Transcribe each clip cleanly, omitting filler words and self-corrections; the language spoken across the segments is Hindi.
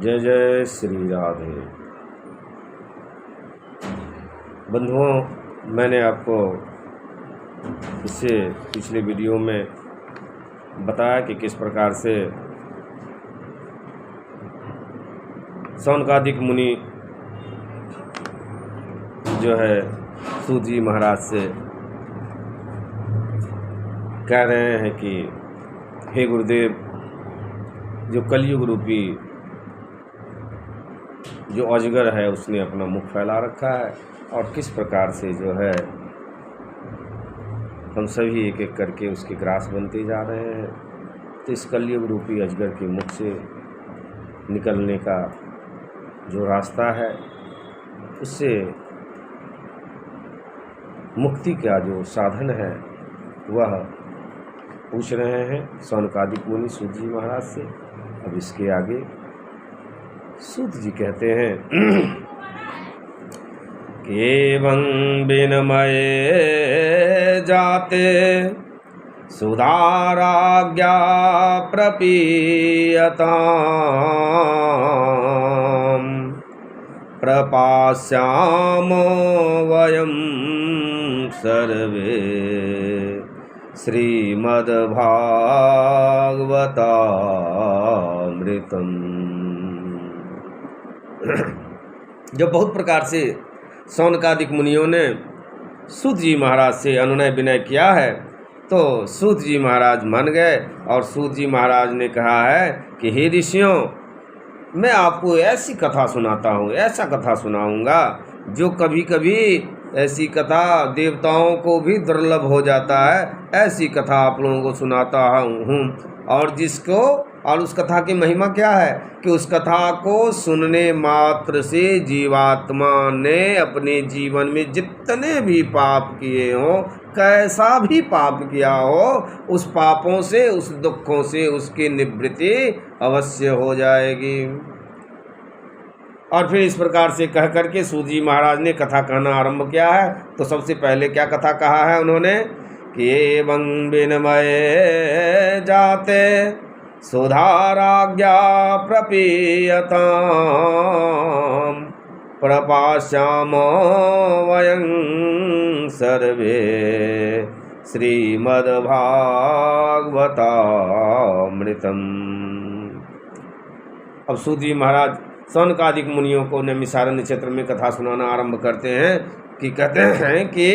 जय जय श्री राधे। बंधुओं, मैंने आपको इससे पिछले वीडियो में बताया कि किस प्रकार से सौनकादिक मुनि जो है सूत जी महाराज से कह रहे हैं कि हे गुरुदेव, जो कलयुग रूपी जो अजगर है उसने अपना मुख फैला रखा है और किस प्रकार से जो है हम सभी एक एक करके उसके ग्रास बनते जा रहे हैं। तो इस कलयुग रूपी अजगर के मुख से निकलने का जो रास्ता है, उससे मुक्ति का जो साधन है वह पूछ रहे हैं सौनकादिक मुनि सूत जी महाराज से। अब इसके आगे सूत जी कहते हैं कि एवं विनमये जाते सुधाराज्ञा प्रपीयताम् प्रपास्यामो वयं सर्वे श्रीमद्भागवतामृतम्। जो बहुत प्रकार से सौनकादिक मुनियों ने सूत जी महाराज से अनुनय विनय किया है, तो सूत जी महाराज मान गए और सूत जी महाराज ने कहा है कि हे ऋषियों, मैं आपको ऐसी कथा सुनाता हूँ, ऐसा कथा सुनाऊंगा जो कभी कभी ऐसी कथा देवताओं को भी दुर्लभ हो जाता है। ऐसी कथा आप लोगों को सुनाता हूँ और उस कथा की महिमा क्या है कि उस कथा को सुनने मात्र से जीवात्मा ने अपने जीवन में जितने भी पाप किए हों, कैसा भी पाप किया हो, उस पापों से, उस दुखों से उसकी निवृत्ति अवश्य हो जाएगी। और फिर इस प्रकार से कह करके सूत जी महाराज ने कथा कहना आरंभ किया है। तो सबसे पहले क्या कथा कहा है उन्होंने कि एवं विनमये जाते सुधाराज्ञा प्रपीयताम् प्रपास्यामो वयं सर्वे श्रीमद्भागवतामृतम्। अब सूत जी महाराज सौनकादिक मुनियों को नैमिषारण्य क्षेत्र में कथा सुनाना आरंभ करते हैं कि कहते हैं कि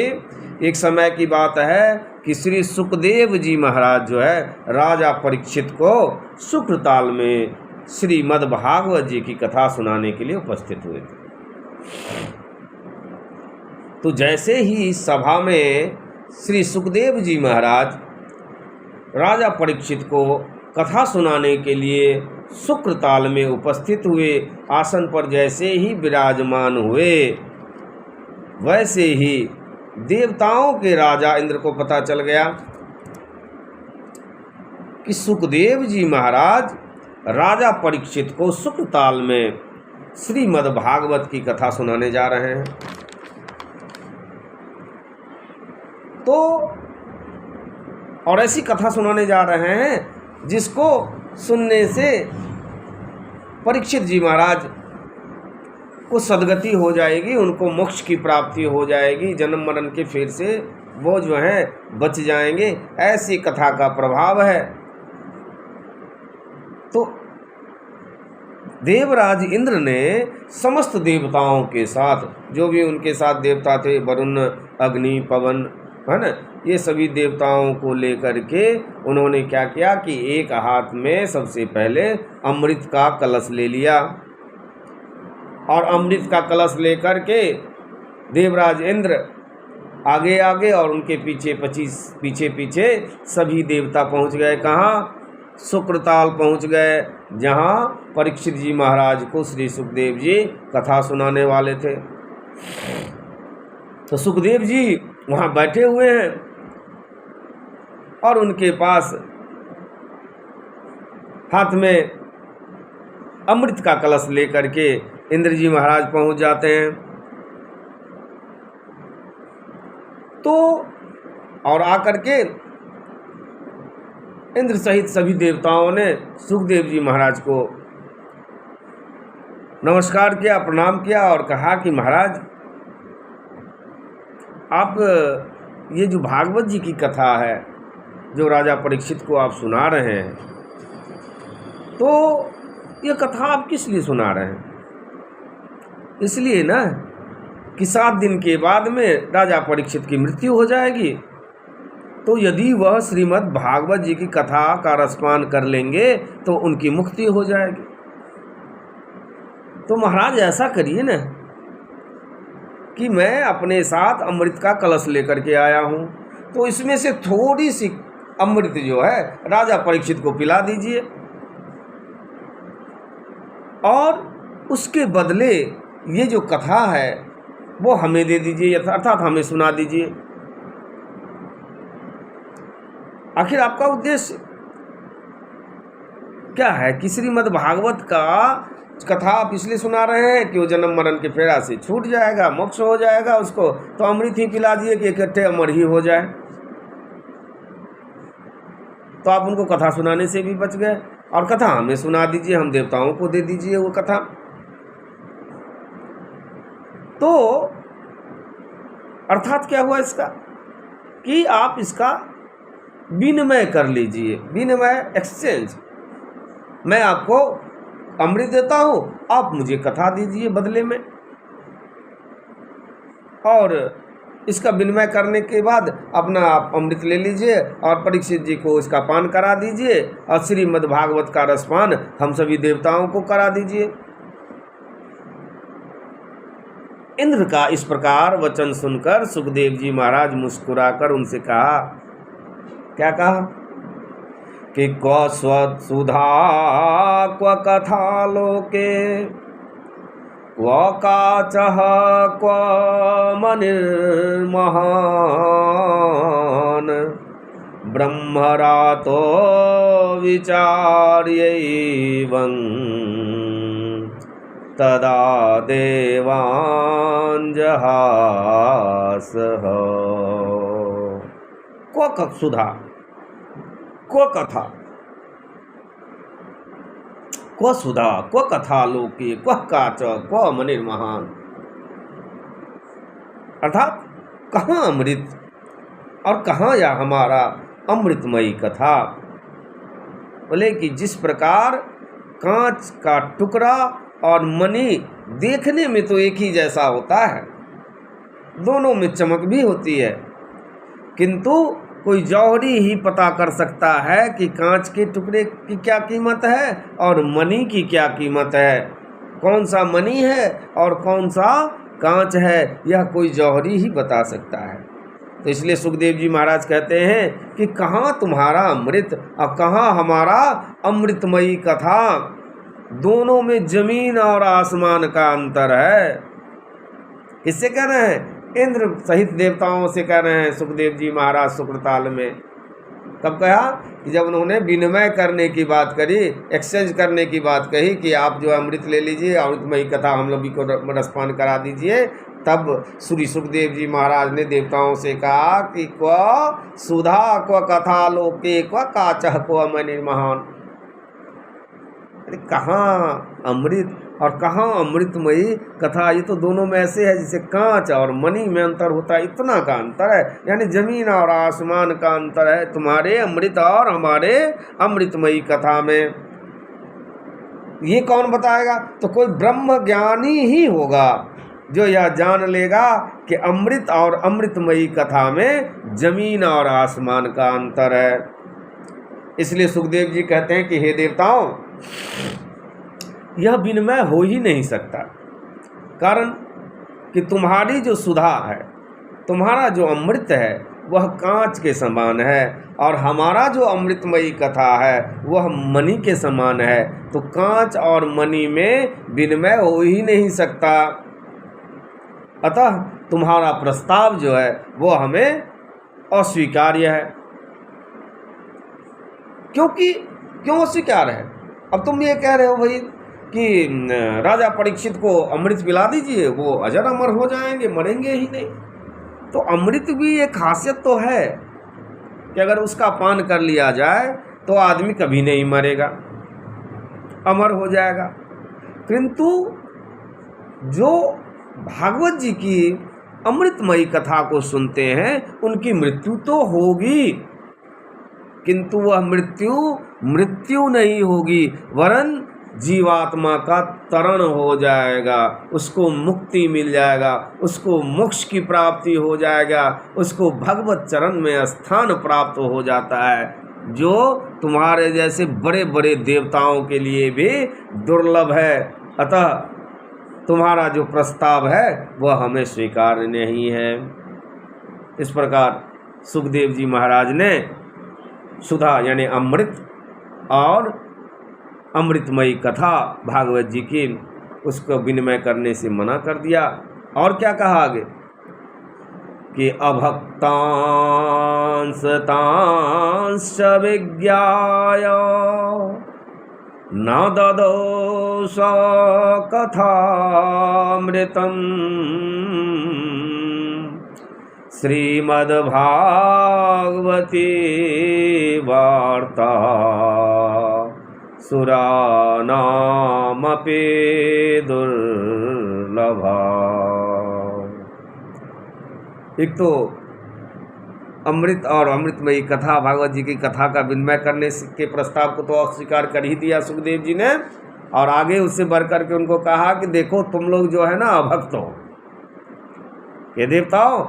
एक समय की बात है कि श्री सुखदेव जी महाराज जो है राजा परीक्षित को शुक्रताल में श्रीमद् भागवत जी की कथा सुनाने के लिए उपस्थित हुए थे। तो जैसे ही सभा में श्री सुखदेव जी महाराज राजा परीक्षित को कथा सुनाने के लिए शुक्रताल में उपस्थित हुए, आसन पर जैसे ही विराजमान हुए, वैसे ही देवताओं के राजा इंद्र को पता चल गया कि सुखदेव जी महाराज राजा परीक्षित को शुक्रताल में श्रीमद् भागवत की कथा सुनाने जा रहे हैं। तो और ऐसी कथा सुनाने जा रहे हैं जिसको सुनने से परीक्षित जी महाराज को सद्गति हो जाएगी, उनको मोक्ष की प्राप्ति हो जाएगी, जन्म मरण के फेर से वो जो है बच जाएंगे, ऐसी कथा का प्रभाव है। तो देवराज इंद्र ने समस्त देवताओं के साथ, जो भी उनके साथ देवता थे, वरुण, अग्नि, पवन, है ना, ये सभी देवताओं को लेकर के उन्होंने क्या किया कि एक हाथ में सबसे पहले अमृत का कलश ले लिया और अमृत का कलश लेकर के देवराज इंद्र आगे आगे और उनके पीछे पीछे सभी देवता पहुंच गए। कहाँ? शुक्रताल पहुंच गए, जहां परीक्षित जी महाराज को श्री सुखदेव जी कथा सुनाने वाले थे। तो सुखदेव जी वहां बैठे हुए हैं और उनके पास हाथ में अमृत का कलश लेकर के इंद्र जी महाराज पहुंच जाते हैं। तो और आकर के इंद्र सहित सभी देवताओं ने सुखदेव जी महाराज को नमस्कार किया, प्रणाम किया और कहा कि महाराज आप ये जो भागवत जी की कथा है जो राजा परीक्षित को आप सुना रहे हैं, तो ये कथा आप किस लिए सुना रहे हैं? इसलिए ना कि 7 दिन के बाद में राजा परीक्षित की मृत्यु हो जाएगी, तो यदि वह श्रीमद् भागवत जी की कथा का रसपान कर लेंगे तो उनकी मुक्ति हो जाएगी। तो महाराज ऐसा करिए ना कि मैं अपने साथ अमृत का कलश लेकर के आया हूँ, तो इसमें से थोड़ी सी अमृत जो है राजा परीक्षित को पिला दीजिए और उसके बदले ये जो कथा है वो हमें दे दीजिए, अर्थात हमें सुना दीजिए। आखिर आपका उद्देश्य क्या है कि श्रीमद् भागवत का कथा आप इसलिए सुना रहे हैं कि वो जन्म मरण के फेरा से छूट जाएगा, मोक्ष हो जाएगा उसको, तो अमृत ही पिला दिए कि इकट्ठे अमर ही हो जाए। तो आप उनको कथा सुनाने से भी बच गए और कथा हमें सुना दीजिए, हम देवताओं को दे दीजिए वो कथा। तो अर्थात क्या हुआ इसका कि आप इसका विनिमय कर लीजिए, विनिमय, एक्सचेंज। मैं आपको अमृत देता हूँ, आप मुझे कथा दीजिए बदले में, और इसका विनिमय करने के बाद अपना आप अमृत ले लीजिए और परीक्षित जी को इसका पान करा दीजिए और श्रीमद् भागवत का रसपान हम सभी देवताओं को करा दीजिए। इंद्र का इस प्रकार वचन सुनकर सुखदेव जी महाराज मुस्कुराकर उनसे कहा, क्या कहा कि क्व स्वसुधा क्व कथा लोके क्व काचः क्व मनिर्महान् ब्रह्मरातो विचार्यैवं तदा देवाञ्जहासः। क्व सुधा, क्व कथा, क्व सुधा, क्व कथा लोके क्व काच क्व मनिर्महान्। अर्थात कहाँ अमृत और कहाँ यह हमारा अमृतमयी कथा। बोले कि जिस प्रकार कांच का टुकड़ा और मणि देखने में तो एक ही जैसा होता है, दोनों में चमक भी होती है, किंतु कोई जौहरी ही पता कर सकता है कि कांच के टुकड़े की क्या कीमत है और मणि की क्या कीमत है, कौन सा मणि है और कौन सा कांच है, यह कोई जौहरी ही बता सकता है। तो इसलिए सुखदेव जी महाराज कहते हैं कि कहाँ तुम्हारा अमृत और कहाँ हमारा अमृतमयी कथा, दोनों में जमीन और आसमान का अंतर है। किससे कह रहे हैं? इंद्र सहित देवताओं से कह रहे हैं सुखदेव जी महाराज शुक्रताल में। कब कहा? कि जब उन्होंने विनिमय करने की बात करी, एक्सचेंज करने की बात कही कि आप जो अमृत ले लीजिए, अमृतमयी कथा हम लोग को रसपान करा दीजिए, तब श्री सुखदेव जी महाराज ने देवताओं से कहा कि क्व सुधा क्व कथा लोके क्व काचः क्व मनिर्महान्। कहाँ अमृत और कहाँ अमृतमयी कथा, ये तो दोनों में ऐसे है जैसे कांच और मणि में अंतर होता है, इतना का अंतर है, यानी जमीन और आसमान का अंतर है तुम्हारे अमृत और हमारे अमृतमयी कथा में। ये कौन बताएगा? तो कोई ब्रह्म ज्ञानी ही होगा जो यह जान लेगा कि अमृत और अमृतमयी कथा में जमीन और आसमान का अंतर है। इसलिए सुखदेव जी कहते हैं कि हे देवताओं, यह विनिमय हो ही नहीं सकता, कारण कि तुम्हारी जो सुधा है, तुम्हारा जो अमृत है वह कांच के समान है और हमारा जो अमृतमयी कथा है वह मणि के समान है। तो कांच और मणि में विनिमय हो ही नहीं सकता। अतः तुम्हारा प्रस्ताव जो है वो हमें अस्वीकार्य है। क्यों अस्वीकार है? अब तुम ये कह रहे हो भाई कि राजा परीक्षित को अमृत पिला दीजिए, वो अजर अमर हो जाएंगे, मरेंगे ही नहीं। तो अमृत भी एक खासियत तो है कि अगर उसका पान कर लिया जाए तो आदमी कभी नहीं मरेगा, अमर हो जाएगा। किंतु जो भागवत जी की अमृतमयी कथा को सुनते हैं उनकी मृत्यु तो होगी, किंतु वह मृत्यु नहीं होगी, वरन जीवात्मा का तरण हो जाएगा, उसको मुक्ति मिल जाएगा, उसको मोक्ष की प्राप्ति हो जाएगा, उसको भगवत चरण में स्थान प्राप्त हो जाता है, जो तुम्हारे जैसे बड़े बड़े देवताओं के लिए भी दुर्लभ है। अतः तुम्हारा जो प्रस्ताव है वह हमें स्वीकार नहीं है। इस प्रकार सुखदेव जी महाराज ने सुधा यानी अमृत और अमृतमयी कथा भागवत जी की उसको विनिमय करने से मना कर दिया। और क्या कहा आगे कि अभक्तांस तांस विज्ञाय न ददौ स कथामृतम् श्रीमद्भागवती वार्ता सुरानामपि दुर्लभा। एक तो अमृत और अमृतमयी कथा भागवत जी की कथा का विनिमय करने के प्रस्ताव को तो अस्वीकार कर ही दिया सुखदेव जी ने, और आगे उससे बढ़ करके उनको कहा कि देखो तुम लोग जो है ना अभक्त हो, ये देवताओं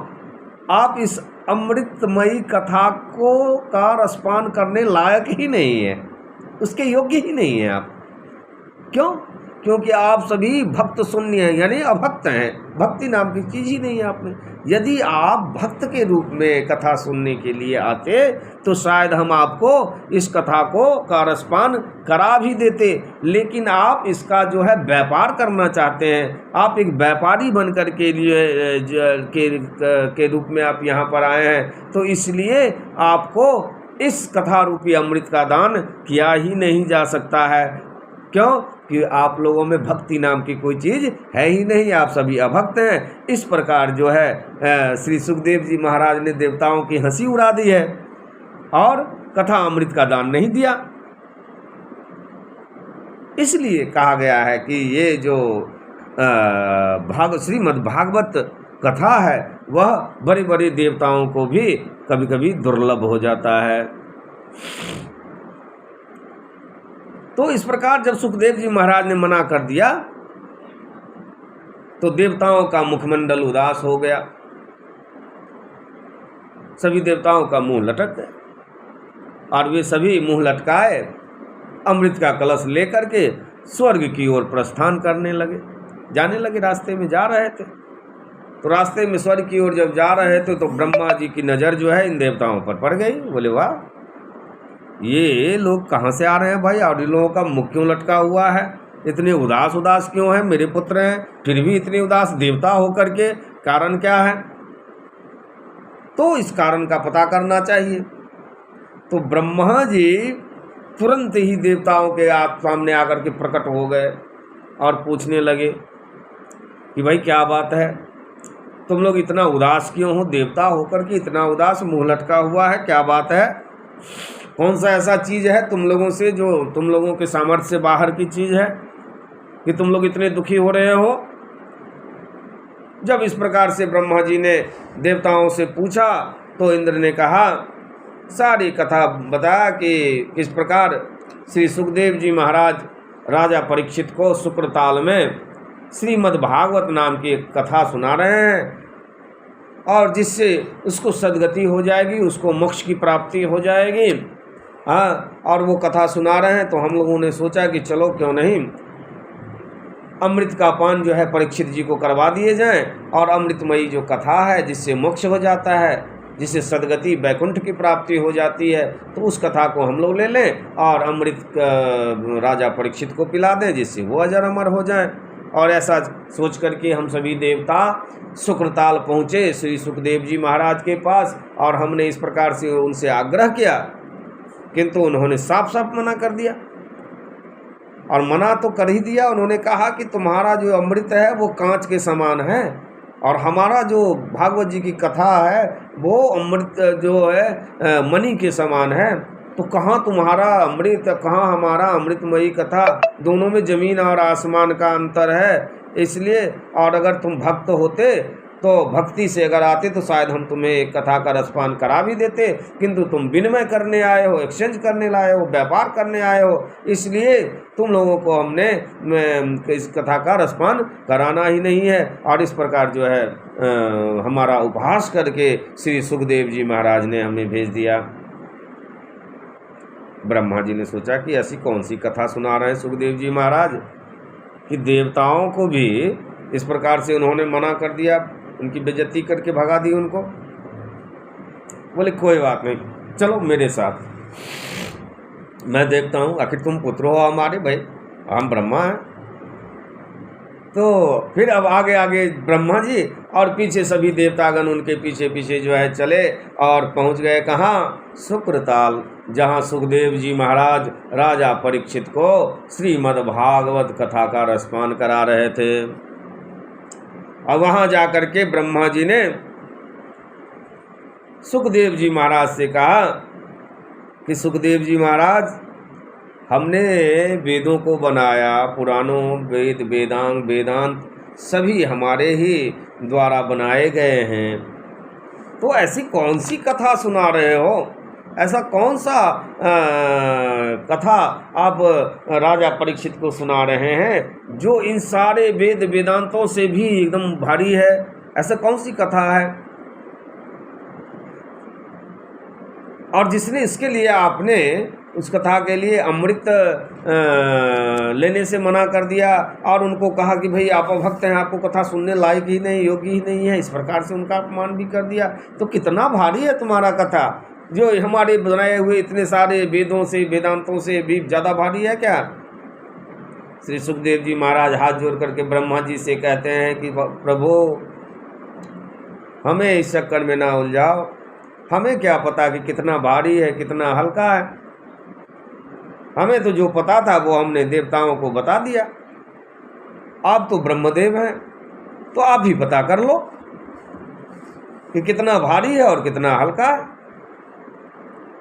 आप इस अमृतमयी कथा को का रसपान करने लायक ही नहीं है, उसके योग्य ही नहीं है आप। क्यों? क्योंकि आप सभी भक्त शून्य हैं, यानी अभक्त हैं, भक्ति नाम की चीज़ ही नहीं है आप में। यदि आप भक्त के रूप में कथा सुनने के लिए आते तो शायद हम आपको इस कथा को का रसपान करा भी देते, लेकिन आप इसका जो है व्यापार करना चाहते हैं, आप एक व्यापारी बनकर के लिए के रूप में आप यहाँ पर आए हैं, तो इसलिए आपको इस कथा रूपी अमृत का दान किया ही नहीं जा सकता है। क्यों? कि आप लोगों में भक्ति नाम की कोई चीज़ है ही नहीं, आप सभी अभक्त हैं। इस प्रकार जो है श्री सुखदेव जी महाराज ने देवताओं की हंसी उड़ा दी है और कथा अमृत का दान नहीं दिया। इसलिए कहा गया है कि ये जो श्रीमद् भागवत कथा है वह बड़े बड़े देवताओं को भी कभी कभी दुर्लभ हो जाता है। तो इस प्रकार जब सुखदेव जी महाराज ने मना कर दिया तो देवताओं का मुखमंडल उदास हो गया, सभी देवताओं का मुंह लटक गया और वे सभी मुंह लटकाए अमृत का कलश लेकर के स्वर्ग की ओर प्रस्थान करने लगे, जाने लगे। रास्ते में जा रहे थे तो रास्ते में स्वर्ग की ओर जब जा रहे थे तो ब्रह्मा जी की नज़र जो है इन देवताओं पर पड़ गई। बोले वाह, ये लोग कहाँ से आ रहे हैं भाई, और इन लोगों का मुख क्यों लटका हुआ है, इतने उदास क्यों हैं, मेरे पुत्र हैं फिर भी इतने उदास देवता होकर के, कारण क्या है? तो इस कारण का पता करना चाहिए। तो ब्रह्मा जी तुरंत ही देवताओं के सामने आकर के प्रकट हो गए और पूछने लगे कि भाई क्या बात है, तुम लोग इतना उदास क्यों हो, देवता होकर के इतना उदास, मुंह लटका हुआ है, क्या बात है? कौन सा ऐसा चीज़ है तुम लोगों से जो तुम लोगों के सामर्थ्य से बाहर की चीज़ है कि तुम लोग इतने दुखी हो रहे हो? जब इस प्रकार से ब्रह्मा जी ने देवताओं से पूछा तो इंद्र ने कहा, सारी कथा बताया कि किस प्रकार श्री सुखदेव जी महाराज राजा परीक्षित को शुक्रताल में श्रीमद् भागवत नाम की एक कथा सुना रहे हैं और जिससे उसको सद्गति हो जाएगी, उसको मोक्ष की प्राप्ति हो जाएगी। हाँ, और वो कथा सुना रहे हैं तो हम लोगों ने सोचा कि चलो क्यों नहीं अमृत का पान जो है परीक्षित जी को करवा दिए जाएं और अमृतमयी जो कथा है जिससे मोक्ष हो जाता है, जिससे सद्गति वैकुंठ की प्राप्ति हो जाती है, तो उस कथा को हम लोग ले लें और अमृत राजा परीक्षित को पिला दें जिससे वो अजर अमर हो जाएं। और ऐसा सोच करके हम सभी देवता शुक्रताल पहुँचे श्री सुखदेव जी महाराज के पास और हमने इस प्रकार से उनसे आग्रह किया, किंतु उन्होंने साफ साफ मना कर दिया। और मना तो कर ही दिया, उन्होंने कहा कि तुम्हारा जो अमृत है वो कांच के समान है और हमारा जो भागवत जी की कथा है वो अमृत जो है मणि के समान है। तो कहाँ तुम्हारा अमृत, कहाँ हमारा अमृतमयी कथा, दोनों में ज़मीन और आसमान का अंतर है। इसलिए, और अगर तुम भक्त होते तो भक्ति से अगर आते तो शायद हम तुम्हें एक कथा का रसपान करा भी देते, किंतु तुम विनिमय करने आए हो, एक्सचेंज करने लाए हो, व्यापार करने आए हो, इसलिए तुम लोगों को हमने इस कथा का रसपान कराना ही नहीं है। और इस प्रकार जो है हमारा उपहास करके श्री सुखदेव जी महाराज ने हमें भेज दिया। ब्रह्मा जी ने सोचा कि ऐसी कौन सी कथा सुना रहे हैं सुखदेव जी महाराज कि देवताओं को भी इस प्रकार से उन्होंने मना कर दिया, उनकी बेइज्जती करके भगा दी उनको। बोले कोई बात नहीं, चलो मेरे साथ, मैं देखता हूँ, आखिर तुम पुत्र हो हमारे, भाई हम ब्रह्मा हैं। तो फिर अब आगे आगे ब्रह्मा जी और पीछे सभी देवतागण उनके पीछे पीछे जो है चले और पहुँच गए कहाँ? शुक्रताल, जहाँ सुखदेव जी महाराज राजा परीक्षित को श्रीमद् भागवत कथा का रसपान करा रहे थे। और वहाँ जा कर के ब्रह्मा जी ने सुखदेव जी महाराज से कहा कि सुखदेव जी महाराज, हमने वेदों को बनाया, पुराणों, वेद, वेदांग, वेदांत सभी हमारे ही द्वारा बनाए गए हैं, तो ऐसी कौन सी कथा सुना रहे हो? ऐसा कौन सा कथा आप राजा परीक्षित को सुना रहे हैं जो इन सारे वेद वेदांतों से भी एकदम भारी है? ऐसा कौन सी कथा है? और जिसने इसके लिए आपने उस कथा के लिए अमृत लेने से मना कर दिया और उनको कहा कि भाई आप भक्त हैं, आपको कथा सुनने लायक ही नहीं, योग्य ही नहीं है, इस प्रकार से उनका अपमान भी कर दिया, तो कितना भारी है तुम्हारा कथा, जो हमारे बनाए हुए इतने सारे वेदों से, वेदांतों से भी ज़्यादा भारी है क्या? श्री सुखदेव जी महाराज हाथ जोड़ करके ब्रह्मा जी से कहते हैं कि प्रभु, हमें इस चक्कर में ना उलझाओ, हमें क्या पता कि कितना भारी है, कितना हल्का है। हमें तो जो पता था वो हमने देवताओं को बता दिया। आप तो ब्रह्मदेव हैं, तो आप ही पता कर लो कि कितना भारी है और कितना हल्का है,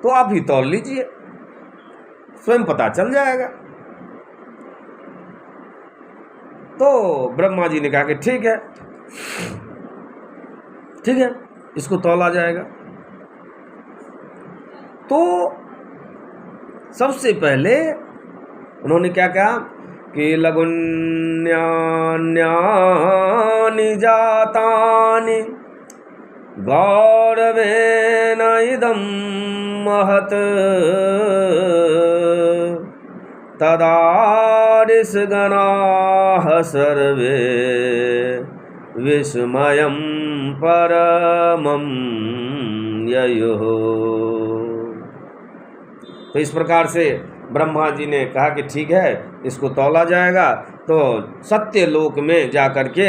तो आप ही तौल लीजिए, स्वयं पता चल जाएगा। तो ब्रह्मा जी ने कहा कि ठीक है, ठीक है, इसको तौला जाएगा। तो सबसे पहले उन्होंने क्या कहा कि लघुन्यान्यानि जातानि गौरवेन इदं महत् तदा ऋषगणाः सर्वे विस्मयं परमं ययुः। तो इस प्रकार से ब्रह्मा जी ने कहा कि ठीक है, इसको तौला जाएगा। तो सत्य लोक में जा कर के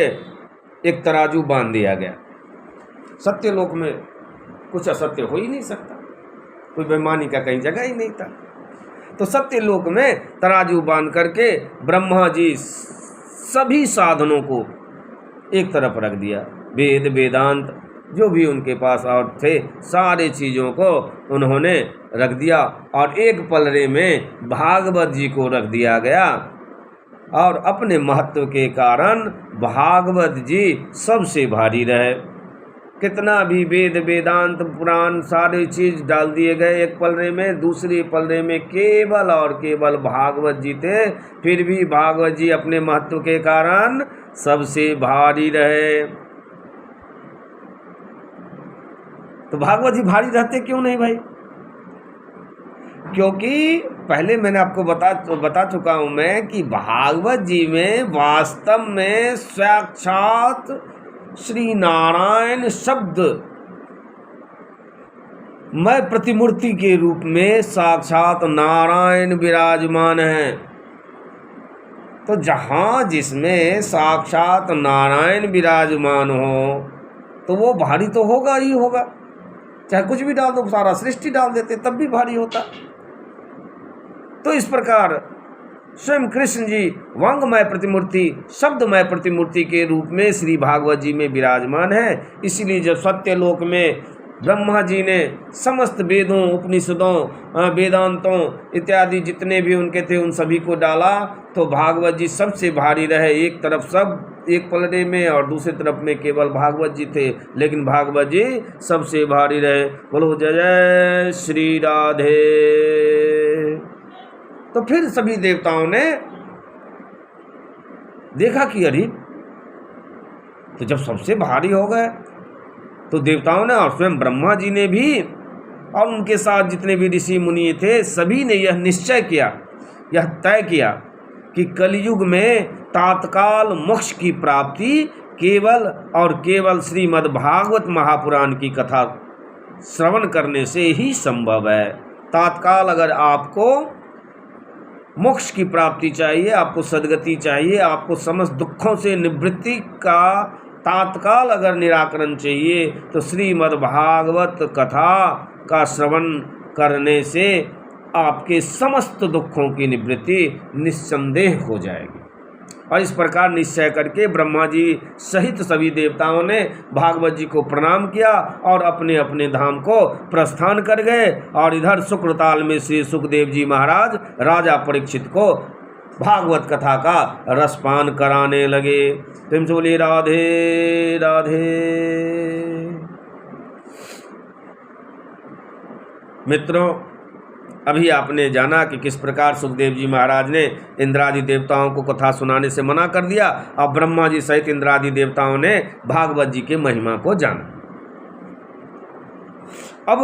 एक तराजू बांध दिया गया। सत्य लोक में कुछ असत्य हो ही नहीं सकता, कोई बेईमानी का कहीं जगह ही नहीं था। तो सत्य लोक में तराजू बांध करके ब्रह्मा जी सभी साधनों को एक तरफ रख दिया, वेद वेदांत जो भी उनके पास और थे सारे चीज़ों को उन्होंने रख दिया, और एक पलड़े में भागवत जी को रख दिया गया। और अपने महत्व के कारण भागवत जी सबसे भारी रहे। कितना भी वेद वेदांत पुराण सारे चीज़ डाल दिए गए एक पलड़े में, दूसरे पलड़े में केवल और केवल भागवत जी थे, फिर भी भागवत जी अपने महत्व के कारण सबसे भारी रहे। तो भागवत जी भारी रहते क्यों नहीं भाई? क्योंकि पहले मैंने आपको बता चुका हूं मैं कि भागवत जी में वास्तव में साक्षात श्री नारायण शब्द मैं प्रतिमूर्ति के रूप में साक्षात नारायण विराजमान है। तो जहाँ जिसमें साक्षात नारायण विराजमान हो तो वो भारी तो होगा ही होगा, चाहे कुछ भी डाल दो, सारा सृष्टि डाल देते तब भी भारी होता। तो इस प्रकार स्वयं कृष्ण जी वांगमय प्रतिमूर्ति, शब्दमय प्रतिमूर्ति के रूप में श्री भागवत जी में विराजमान है। इसीलिए जब सत्यलोक में ब्रह्मा जी ने समस्त वेदों, उपनिषदों, वेदांतों इत्यादि जितने भी उनके थे उन सभी को डाला, तो भागवत जी सबसे भारी रहे। एक तरफ सब एक पलड़े में और दूसरी तरफ में केवल भागवत जी थे, लेकिन भागवत जी सबसे भारी रहे। बोलो जय जय श्री राधे। तो फिर सभी देवताओं ने देखा कि अरे, तो जब सबसे भारी हो गए तो देवताओं ने और स्वयं ब्रह्मा जी ने भी और उनके साथ जितने भी ऋषि मुनि थे सभी ने यह निश्चय किया, यह तय किया कि कलयुग में तात्काल मोक्ष की प्राप्ति केवल और केवल श्रीमद् भागवत महापुराण की कथा श्रवण करने से ही संभव है। तात्काल अगर आपको मोक्ष की प्राप्ति चाहिए, आपको सद्गति चाहिए, आपको समस्त दुखों से निवृत्ति का तात्काल अगर निराकरण चाहिए, तो श्रीमद् भागवत कथा का श्रवण करने से आपके समस्त दुखों की निवृत्ति निस्संदेह हो जाएगी। और इस प्रकार निश्चय करके ब्रह्मा जी सहित सभी देवताओं ने भागवत जी को प्रणाम किया और अपने अपने धाम को प्रस्थान कर गए। और इधर शुक्रताल में श्री सुखदेव जी महाराज राजा परीक्षित को भागवत कथा का रसपान कराने लगे। तुम से बोलिए राधे राधे। मित्रों, अभी आपने जाना कि किस प्रकार सुखदेव जी महाराज ने इंद्रादि देवताओं को कथा सुनाने से मना कर दिया और ब्रह्मा जी सहित इंद्रादि देवताओं ने भागवत जी के महिमा को जाना। अब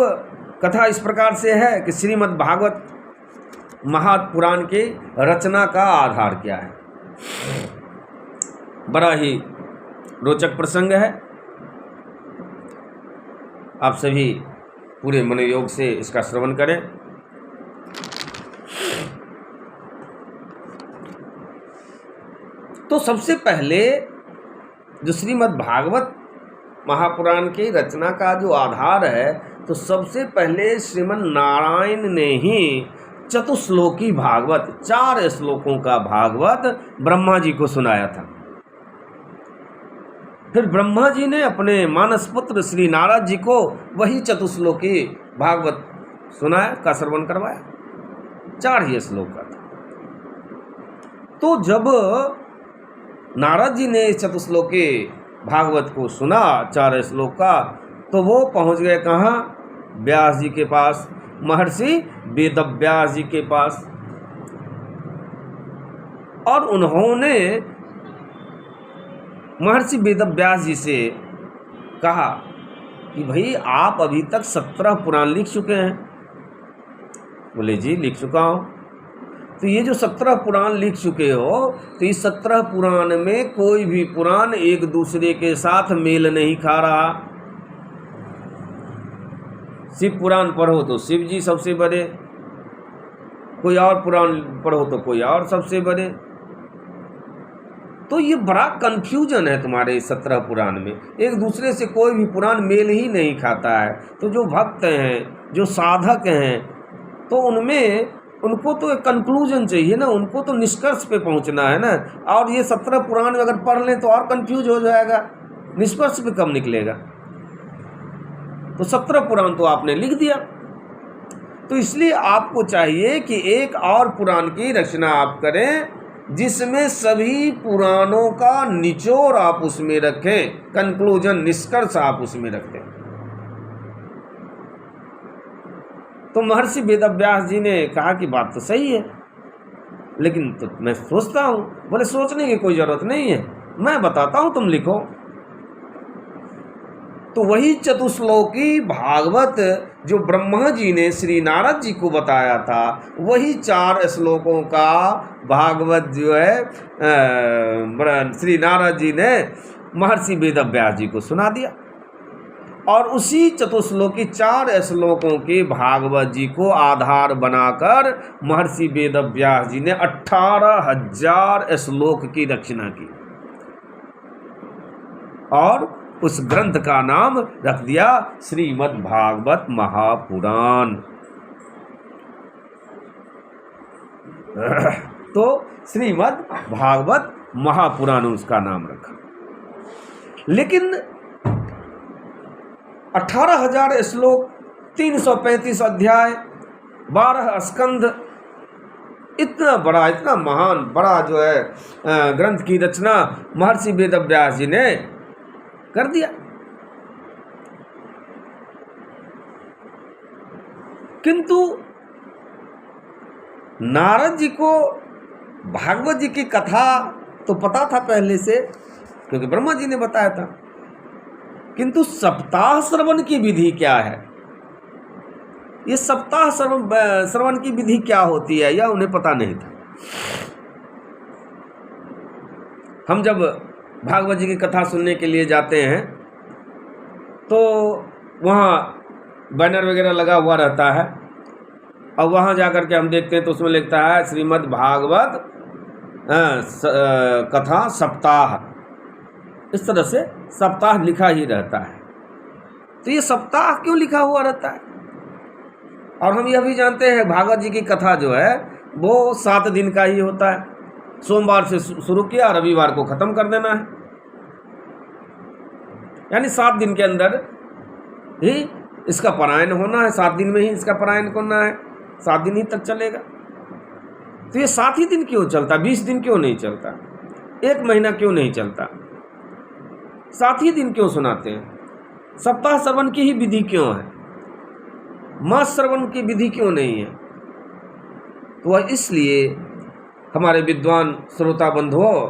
कथा इस प्रकार से है कि श्रीमद् भागवत महापुराण की रचना का आधार क्या है। बड़ा ही रोचक प्रसंग है। आप सभी पूरे मनोयोग से इसका श्रवण करें। तो सबसे पहले जो श्रीमद् भागवत महापुराण की रचना का जो आधार है, तो सबसे पहले श्रीमन नारायण ने ही चतुश्लोकी भागवत 4 श्लोकों का भागवत ब्रह्मा जी को सुनाया था। फिर ब्रह्मा जी ने अपने मानस पुत्र श्री नारद जी को वही चतुश्लोकी भागवत सुनाया का श्रवण करवाया। 4 ही श्लोक का था। तो जब नारद जी ने इस चतुश्लोकी भागवत को सुना 4 श्लोक का, तो वो पहुंच गए कहाँ? व्यास जी के पास, महर्षि वेदव्यास जी के पास। और उन्होंने महर्षि वेदव्यास जी से कहा कि भाई आप अभी तक 17 पुराण लिख चुके हैं। बोले जी लिख चुका हूँ। तो ये जो 17 पुराण लिख चुके हो, तो इस 17 पुराण में कोई भी पुराण एक दूसरे के साथ मेल नहीं खा रहा। शिव पुराण पढ़ो तो शिव जी सबसे बड़े, कोई और पुराण पढ़ो तो कोई और सबसे बड़े। तो ये बड़ा कंफ्यूजन है तुम्हारे 17 पुराण में, एक दूसरे से कोई भी पुराण मेल ही नहीं खाता है। तो जो भक्त हैं, जो साधक हैं, तो उनमें उनको तो एक कंक्लूजन चाहिए ना, उनको तो निष्कर्ष पे पहुंचना है ना। और ये 17 पुराण अगर पढ़ लें तो और कंफ्यूज हो जाएगा, निष्कर्ष पे कब निकलेगा। तो 17 पुराण तो आपने लिख दिया, तो इसलिए आपको चाहिए कि एक और पुराण की रचना आप करें जिसमें सभी पुराणों का निचोड़ आप उसमें रखें, कंक्लूजन, निष्कर्ष आप उसमें रखें। तो महर्षि वेदव्यास जी ने कहा कि बात तो सही है, लेकिन तो मैं सोचता हूँ। बोले सोचने की कोई ज़रूरत नहीं है, मैं बताता हूँ, तुम लिखो। तो वही चतुश्लोकी भागवत जो ब्रह्मा जी ने श्री नारद जी को बताया था, वही 4 श्लोकों का भागवत जो है श्री नारद जी ने महर्षि वेदव्यास जी को सुना दिया। और उसी चतुश्लोकी 4 श्लोकों के भागवत जी को आधार बनाकर महर्षि वेदव्यास जी ने 18,000 श्लोक की रचना की और उस ग्रंथ का नाम रख दिया श्रीमद् भागवत महापुराण। तो श्रीमद् भागवत महापुराण उसका नाम रखा। लेकिन 18,000 श्लोक, 335 अध्याय, 12 स्कंध, इतना बड़ा, इतना महान बड़ा जो है ग्रंथ की रचना महर्षि वेदव्यास जी ने कर दिया। किंतु नारद जी को भागवत जी की कथा तो पता था पहले से, क्योंकि ब्रह्मा जी ने बताया था, किंतु सप्ताह श्रवण की विधि क्या है, ये सप्ताह श्रवण की विधि क्या होती है, यह उन्हें पता नहीं था। हम जब भागवत जी की कथा सुनने के लिए जाते हैं तो वहाँ बैनर वगैरह लगा हुआ रहता है, और वहाँ जाकर के हम देखते हैं तो उसमें लिखता है श्रीमद् भागवत कथा सप्ताह, इस तरह से सप्ताह लिखा ही रहता है। तो ये सप्ताह क्यों लिखा हुआ रहता है? और हम यह भी जानते हैं भागवत जी की कथा जो है वो 7 दिन का ही होता है। सोमवार से शुरू किया, रविवार को ख़त्म कर देना है, यानी 7 दिन के अंदर ही इसका पारायण होना है, 7 दिन में ही इसका पारायण करना है, 7 दिन ही तक चलेगा। तो ये 7 ही दिन क्यों चलता, 20 दिन क्यों नहीं चलता, 1 महीना क्यों नहीं चलता, 7 ही दिन क्यों सुनाते हैं? सप्ताह श्रवण की ही विधि क्यों है, मास श्रवण की विधि क्यों नहीं है? तो वह इसलिए हमारे विद्वान श्रोता बंधुओं,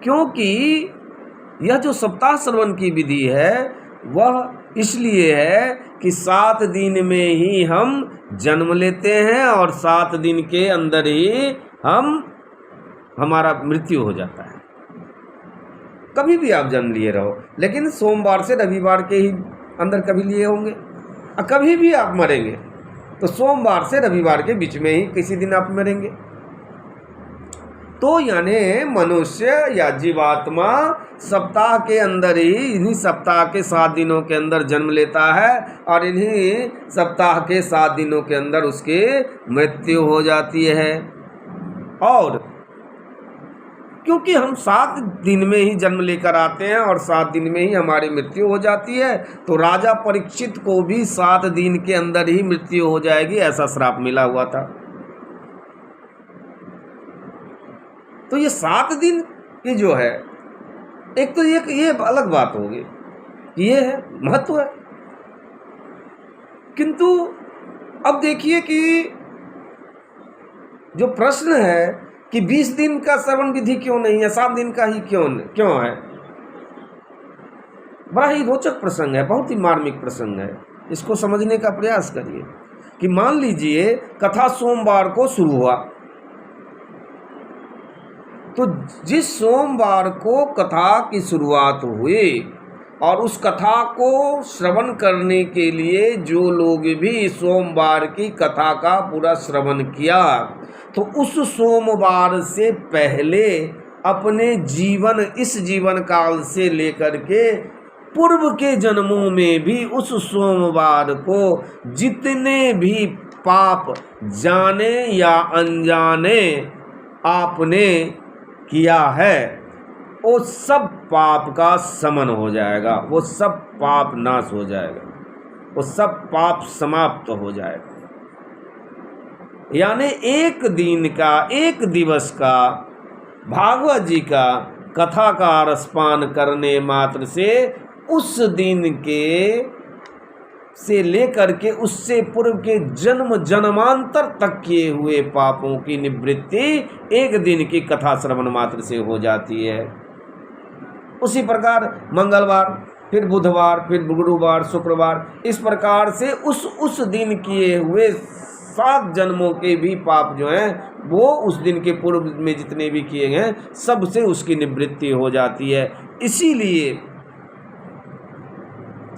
क्योंकि यह जो सप्ताह श्रवण की विधि है वह इसलिए है कि 7 दिन में ही हम जन्म लेते हैं और 7 दिन के अंदर ही हमारा मृत्यु हो जाता है। कभी भी आप जन्म लिए रहो, लेकिन सोमवार से रविवार के ही अंदर कभी लिए होंगे, और कभी भी आप मरेंगे तो सोमवार से रविवार के बीच में ही किसी दिन आप मरेंगे। तो यानी मनुष्य या जीवात्मा सप्ताह के अंदर ही, इन्हीं सप्ताह के 7 दिनों के अंदर जन्म लेता है और इन्हीं सप्ताह के 7 दिनों के अंदर उसकी मृत्यु हो जाती है। और क्योंकि हम 7 दिन में ही जन्म लेकर आते हैं और 7 दिन में ही हमारी मृत्यु हो जाती है, तो राजा परीक्षित को भी 7 दिन के अंदर ही मृत्यु हो जाएगी, ऐसा श्राप मिला हुआ था। तो ये 7 दिन की जो है, एक तो ये अलग बात होगी, ये है महत्व है। किंतु अब देखिए कि जो प्रश्न है कि 20 दिन का श्रवण विधि क्यों नहीं है, 7 दिन का ही क्यों है, बड़ा ही रोचक प्रसंग है, बहुत ही मार्मिक प्रसंग है। इसको समझने का प्रयास करिए कि मान लीजिए कथा सोमवार को शुरू हुआ, तो जिस सोमवार को कथा की शुरुआत हुई और उस कथा को श्रवण करने के लिए जो लोग भी सोमवार की कथा का पूरा श्रवण किया, तो उस सोमवार से पहले अपने जीवन, इस जीवन काल से लेकर के पूर्व के जन्मों में भी उस सोमवार को जितने भी पाप जाने या अनजाने आपने किया है, वो सब पाप का शमन हो जाएगा, वो सब पाप नाश हो जाएगा, वो सब पाप समाप्त हो जाएगा। यानी एक दिन का, एक दिवस का भागवत जी का कथा का रसपान करने मात्र से उस दिन के से लेकर के उससे पूर्व के जन्म जन्मांतर तक किए हुए पापों की निवृत्ति एक दिन की कथा श्रवण मात्र से हो जाती है। उसी प्रकार मंगलवार, फिर बुधवार, फिर गुरुवार, शुक्रवार, इस प्रकार से उस दिन किए हुए 7 जन्मों के भी पाप जो हैं वो उस दिन के पूर्व में जितने भी किए हैं सब से उसकी निवृत्ति हो जाती है। इसीलिए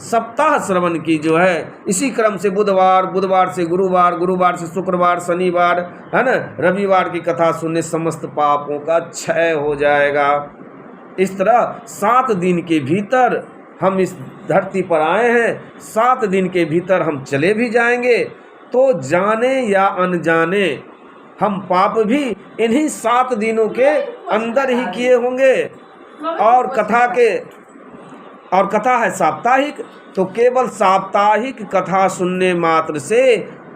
सप्ताह श्रवण की जो है इसी क्रम से बुधवार, बुधवार से गुरुवार, गुरुवार से शुक्रवार, शनिवार, है ना, रविवार की कथा सुनने समस्त पापों का क्षय हो जाएगा। इस तरह 7 दिन के भीतर हम इस धरती पर आए हैं, 7 दिन के भीतर हम चले भी जाएंगे, तो जाने या अनजाने हम पाप भी इन्हीं 7 दिनों के अंदर ही किए होंगे। और कथा है साप्ताहिक, तो केवल साप्ताहिक कथा सुनने मात्र से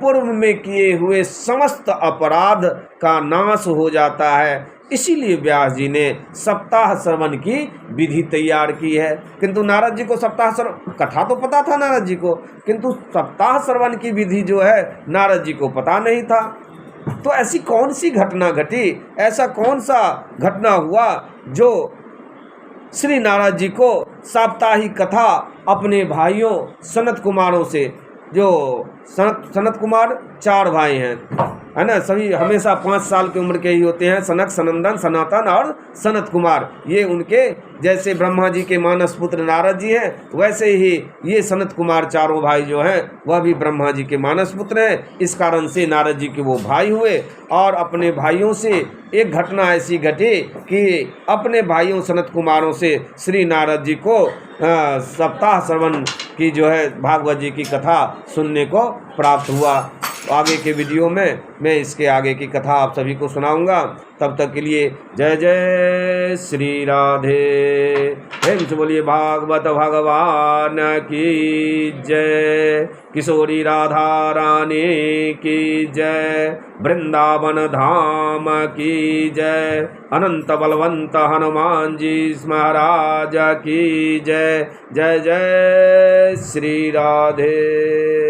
पूर्व में किए हुए समस्त अपराध का नाश हो जाता है। इसीलिए व्यास जी ने सप्ताह श्रवण की विधि तैयार की है। किंतु नारद जी को सप्ताह श्रवण कथा तो पता था नारद जी को, किंतु सप्ताह श्रवण की विधि जो है नारद जी को पता नहीं था। तो ऐसी कौन सी घटना घटी, ऐसा कौन सा घटना हुआ जो श्री नारद जी को साप्ताहिक कथा अपने भाइयों सनत कुमारों से, जो सनत कुमार 4 भाई हैं, है ना, सभी हमेशा 5 साल की उम्र के ही होते हैं, सनक, सनंदन, सनातन और सनत कुमार। ये उनके जैसे ब्रह्मा जी के मानस पुत्र नारद जी हैं, वैसे ही ये सनत कुमार चारों भाई जो हैं वह भी ब्रह्मा जी के मानस पुत्र हैं। इस कारण से नारद जी के वो भाई हुए और अपने भाइयों से एक घटना ऐसी घटी कि अपने भाइयों सनत कुमारों से श्री नारद जी को सप्ताह श्रवण की जो है भागवत जी की कथा सुनने को प्राप्त हुआ। आगे के वीडियो में मैं इसके आगे की कथा आप सभी को सुनाऊंगा। तब तक के लिए जय जय श्री राधे। प्रेम से बोलिए भागवत भगवान की जय। किशोरी राधा रानी की जय। वृंदावन धाम की जय। अनंत बलवंत हनुमान जी महाराज की जय। जय जय श्री राधे।